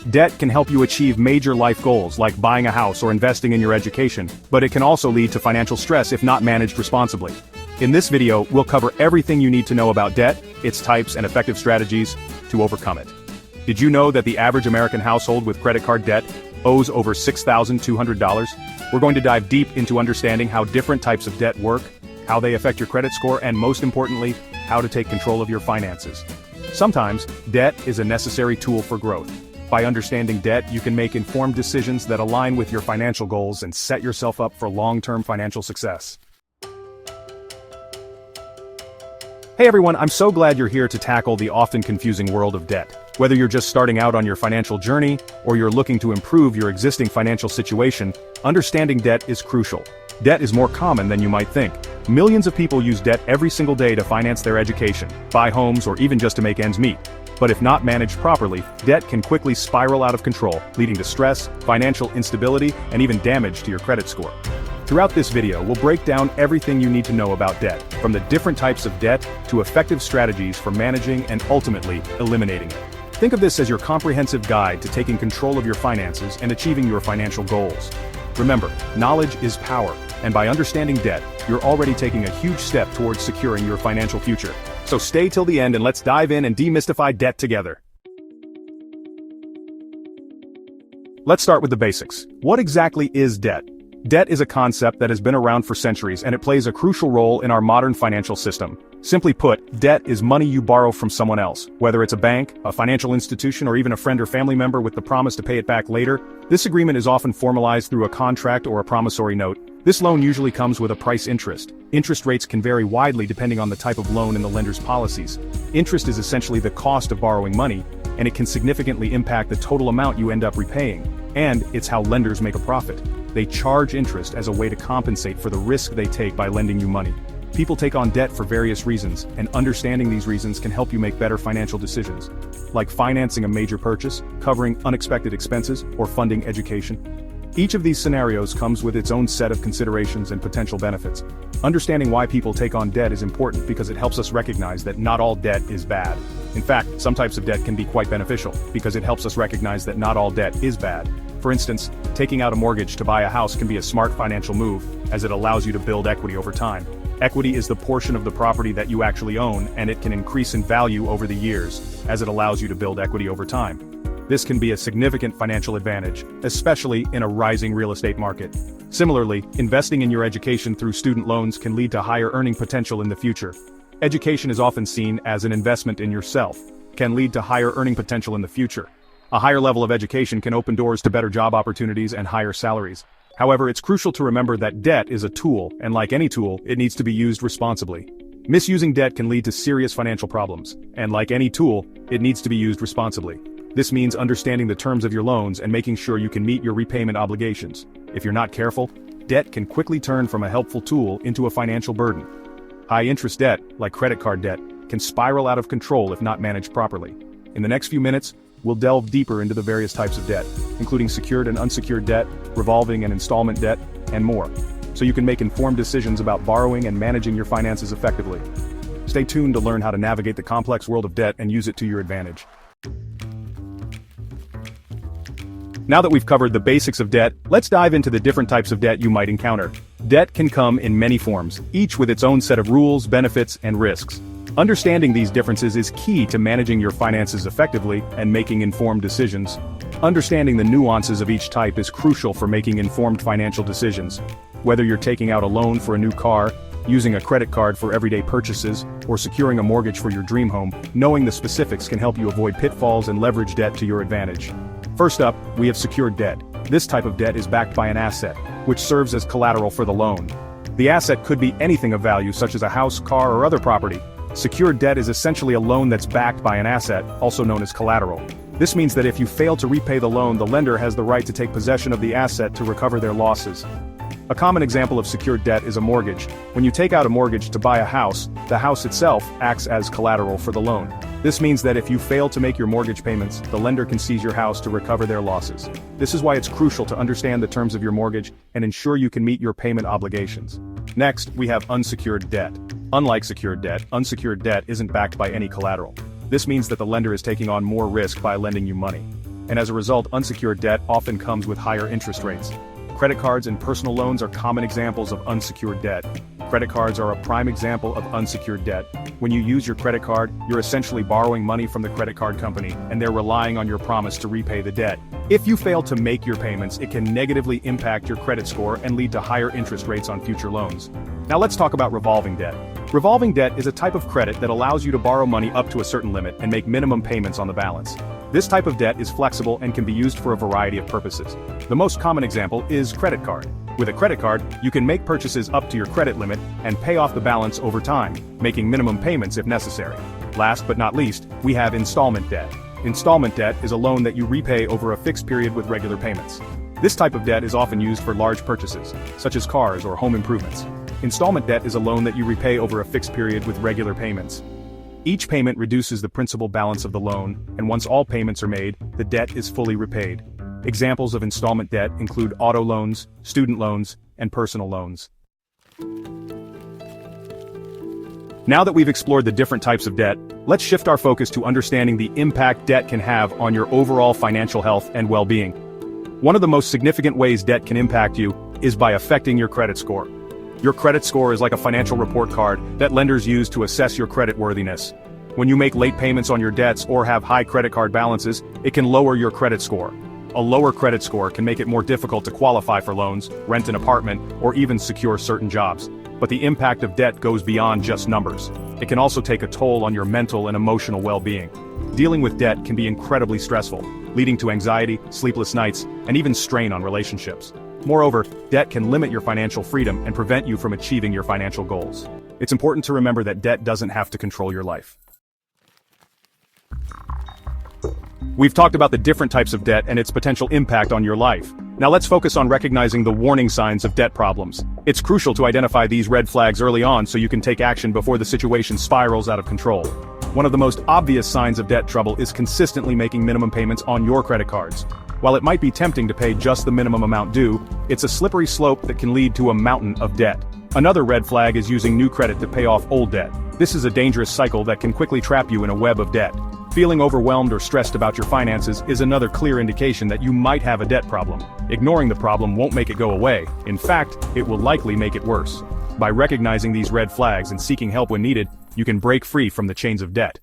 Debt can help you achieve major life goals like buying a house or investing in your education, but it can also lead to financial stress if not managed responsibly. In this video, we'll cover everything you need to know about debt, its types and effective strategies to overcome it. Did you know that the average American household with credit card debt owes over $6,200? We're going to dive deep into understanding how different types of debt work, how they affect your credit score, and most importantly, how to take control of your finances. Sometimes, debt is a necessary tool for growth. By understanding debt, you can make informed decisions that align with your financial goals and set yourself up for long-term financial success. Hey everyone, I'm so glad you're here to tackle the often confusing world of debt. Whether you're just starting out on your financial journey, or you're looking to improve your existing financial situation, understanding debt is crucial. Debt is more common than you might think. Millions of people use debt every single day to finance their education, buy homes, or even just to make ends meet. But if not managed properly, debt can quickly spiral out of control, leading to stress, financial instability, and even damage to your credit score. Throughout this video, we'll break down everything you need to know about debt, from the different types of debt to effective strategies for managing and ultimately eliminating it. Think of this as your comprehensive guide to taking control of your finances and achieving your financial goals. Remember, knowledge is power, and by understanding debt, you're already taking a huge step towards securing your financial future. So stay till the end and let's dive in and demystify debt together. Let's start with the basics. What exactly is debt? Debt is a concept that has been around for centuries, and it plays a crucial role in our modern financial system. Simply put, debt is money you borrow from someone else, whether it's a bank, a financial institution, or even a friend or family member with the promise to pay it back later. This agreement is often formalized through a contract or a promissory note. This loan usually comes with a price interest. Interest rates can vary widely depending on the type of loan and the lender's policies. Interest is essentially the cost of borrowing money, and it can significantly impact the total amount you end up repaying. And it's how lenders make a profit. They charge interest as a way to compensate for the risk they take by lending you money. People take on debt for various reasons, and understanding these reasons can help you make better financial decisions, like financing a major purchase, covering unexpected expenses, or funding education. Each of these scenarios comes with its own set of considerations and potential benefits. Understanding why people take on debt is important because it helps us recognize that not all debt is bad. In fact, some types of debt can be quite beneficial because it helps us recognize that not all debt is bad. For instance, taking out a mortgage to buy a house can be a smart financial move, as it allows you to build equity over time. Equity is the portion of the property that you actually own, and it can increase in value over the years, as it allows you to build equity over time. This can be a significant financial advantage, especially in a rising real estate market. Similarly, investing in your education through student loans can lead to higher earning potential in the future. Education is often seen as an investment in yourself, can lead to higher earning potential in the future. A higher level of education can open doors to better job opportunities and higher salaries. However, it's crucial to remember that debt is a tool, and like any tool, it needs to be used responsibly. Misusing debt can lead to serious financial problems, and like any tool, it needs to be used responsibly. This means understanding the terms of your loans and making sure you can meet your repayment obligations. If you're not careful, debt can quickly turn from a helpful tool into a financial burden. High-interest debt, like credit card debt, can spiral out of control if not managed properly. In the next few minutes, we'll delve deeper into the various types of debt, including secured and unsecured debt, revolving and installment debt, and more, so you can make informed decisions about borrowing and managing your finances effectively. Stay tuned to learn how to navigate the complex world of debt and use it to your advantage. Now that we've covered the basics of debt, let's dive into the different types of debt you might encounter. Debt can come in many forms, each with its own set of rules, benefits, and risks. Understanding these differences is key to managing your finances effectively and making informed decisions. Understanding the nuances of each type is crucial for making informed financial decisions. Whether you're taking out a loan for a new car, using a credit card for everyday purchases, or securing a mortgage for your dream home, knowing the specifics can help you avoid pitfalls and leverage debt to your advantage. First up, we have secured debt. This type of debt is backed by an asset, which serves as collateral for the loan. The asset could be anything of value, such as a house, car, or other property. Secured debt is essentially a loan that's backed by an asset, also known as collateral. This means that if you fail to repay the loan, the lender has the right to take possession of the asset to recover their losses. A common example of secured debt is a mortgage. When you take out a mortgage to buy a house, the house itself acts as collateral for the loan. This means that if you fail to make your mortgage payments, the lender can seize your house to recover their losses. This is why it's crucial to understand the terms of your mortgage and ensure you can meet your payment obligations. Next, we have unsecured debt. Unlike secured debt, unsecured debt isn't backed by any collateral. This means that the lender is taking on more risk by lending you money. and as a result, unsecured debt often comes with higher interest rates. Credit cards and personal loans are common examples of unsecured debt. Credit cards are a prime example of unsecured debt. When you use your credit card, you're essentially borrowing money from the credit card company, and they're relying on your promise to repay the debt. If you fail to make your payments, it can negatively impact your credit score and lead to higher interest rates on future loans. Now let's talk about revolving debt. Revolving debt is a type of credit that allows you to borrow money up to a certain limit and make minimum payments on the balance. This type of debt is flexible and can be used for a variety of purposes. The most common example is credit card. With a credit card, you can make purchases up to your credit limit and pay off the balance over time, making minimum payments if necessary. Last but not least, we have installment debt. Installment debt is a loan that you repay over a fixed period with regular payments. This type of debt is often used for large purchases, such as cars or home improvements. Installment debt is a loan that you repay over a fixed period with regular payments. Each payment reduces the principal balance of the loan, and once all payments are made, the debt is fully repaid. Examples of installment debt include auto loans, student loans, and personal loans. Now that we've explored the different types of debt, let's shift our focus to understanding the impact debt can have on your overall financial health and well-being. One of the most significant ways debt can impact you is by affecting your credit score. Your credit score is like a financial report card that lenders use to assess your creditworthiness. When you make late payments on your debts or have high credit card balances, it can lower your credit score. A lower credit score can make it more difficult to qualify for loans, rent an apartment, or even secure certain jobs. But the impact of debt goes beyond just numbers. It can also take a toll on your mental and emotional well-being. Dealing with debt can be incredibly stressful, leading to anxiety, sleepless nights, and even strain on relationships. Moreover, debt can limit your financial freedom and prevent you from achieving your financial goals. It's important to remember that debt doesn't have to control your life. We've talked about the different types of debt and its potential impact on your life. Now let's focus on recognizing the warning signs of debt problems. It's crucial to identify these red flags early on so you can take action before the situation spirals out of control. One of the most obvious signs of debt trouble is consistently making minimum payments on your credit cards. While it might be tempting to pay just the minimum amount due, it's a slippery slope that can lead to a mountain of debt. Another red flag is using new credit to pay off old debt. This is a dangerous cycle that can quickly trap you in a web of debt. Feeling overwhelmed or stressed about your finances is another clear indication that you might have a debt problem. Ignoring the problem won't make it go away. In fact, it will likely make it worse. By recognizing these red flags and seeking help when needed, you can break free from the chains of debt.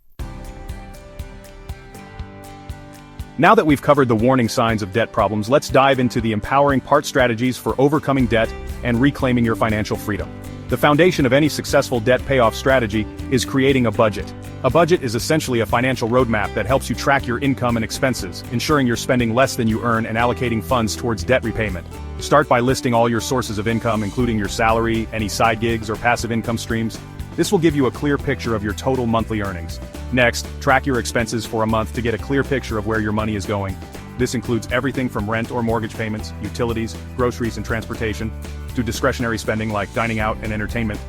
Now that we've covered the warning signs of debt problems, let's dive into the empowering part strategies for overcoming debt and reclaiming your financial freedom. The foundation of any successful debt payoff strategy is creating a budget. A budget is essentially a financial roadmap that helps you track your income and expenses, ensuring you're spending less than you earn and allocating funds towards debt repayment. Start by listing all your sources of income, including your salary, any side gigs, or passive income streams. This will give you a clear picture of your total monthly earnings. Next, track your expenses for a month to get a clear picture of where your money is going. This includes everything from rent or mortgage payments, utilities, groceries and transportation, to discretionary spending like dining out and entertainment.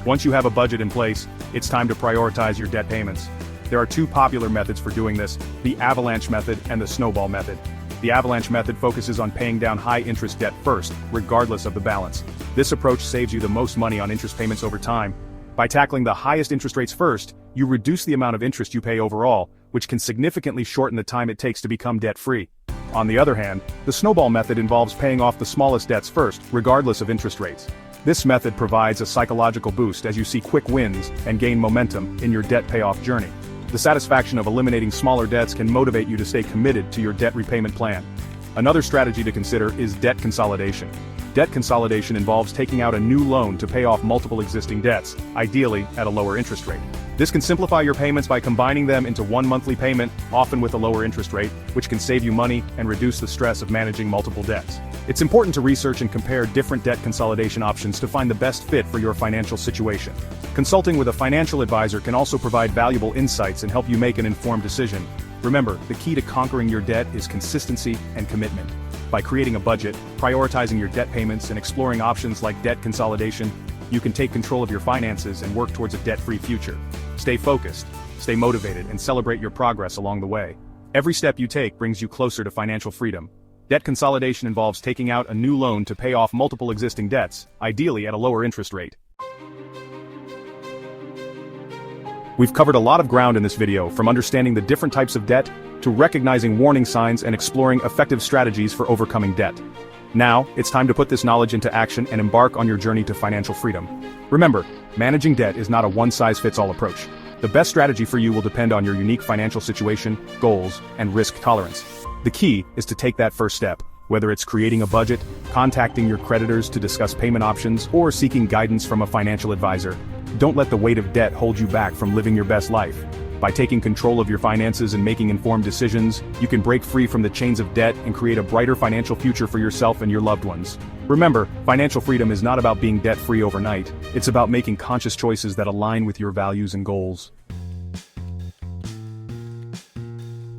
Once you have a budget in place, it's time to prioritize your debt payments. There are two popular methods for doing this, the avalanche method and the snowball method. The avalanche method focuses on paying down high-interest debt first, regardless of the balance. This approach saves you the most money on interest payments over time. By tackling the highest interest rates first, you reduce the amount of interest you pay overall, which can significantly shorten the time it takes to become debt-free. On the other hand, the snowball method involves paying off the smallest debts first, regardless of interest rates. This method provides a psychological boost as you see quick wins and gain momentum in your debt payoff journey. The satisfaction of eliminating smaller debts can motivate you to stay committed to your debt repayment plan. Another strategy to consider is debt consolidation. Debt consolidation involves taking out a new loan to pay off multiple existing debts, ideally at a lower interest rate. This can simplify your payments by combining them into one monthly payment, often with a lower interest rate, which can save you money and reduce the stress of managing multiple debts. It's important to research and compare different debt consolidation options to find the best fit for your financial situation. Consulting with a financial advisor can also provide valuable insights and help you make an informed decision. Remember, the key to conquering your debt is consistency and commitment. By creating a budget, prioritizing your debt payments, and exploring options like debt consolidation, you can take control of your finances and work towards a debt-free future. Stay focused, stay motivated, and celebrate your progress along the way. Every step you take brings you closer to financial freedom. Debt consolidation involves taking out a new loan to pay off multiple existing debts, ideally at a lower interest rate. We've covered a lot of ground in this video, from understanding the different types of debt, to recognizing warning signs and exploring effective strategies for overcoming debt. Now, it's time to put this knowledge into action and embark on your journey to financial freedom. Remember, managing debt is not a one-size-fits-all approach. The best strategy for you will depend on your unique financial situation, goals, and risk tolerance. The key is to take that first step, whether it's creating a budget, contacting your creditors to discuss payment options, or seeking guidance from a financial advisor. Don't let the weight of debt hold you back from living your best life. By taking control of your finances and making informed decisions, you can break free from the chains of debt and create a brighter financial future for yourself and your loved ones. Remember, financial freedom is not about being debt-free overnight. It's about making conscious choices that align with your values and goals.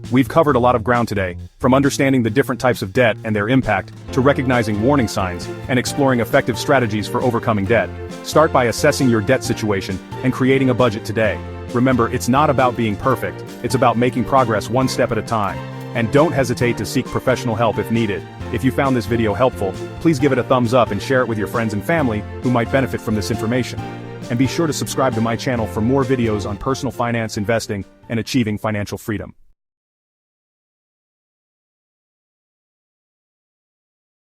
We've covered a lot of ground today, from understanding the different types of debt and their impact, to recognizing warning signs, and exploring effective strategies for overcoming debt. Start by assessing your debt situation and creating a budget today. Remember, it's not about being perfect, it's about making progress one step at a time. And don't hesitate to seek professional help if needed. If you found this video helpful, please give it a thumbs up and share it with your friends and family who might benefit from this information. And be sure to subscribe to my channel for more videos on personal finance, investing, and achieving financial freedom.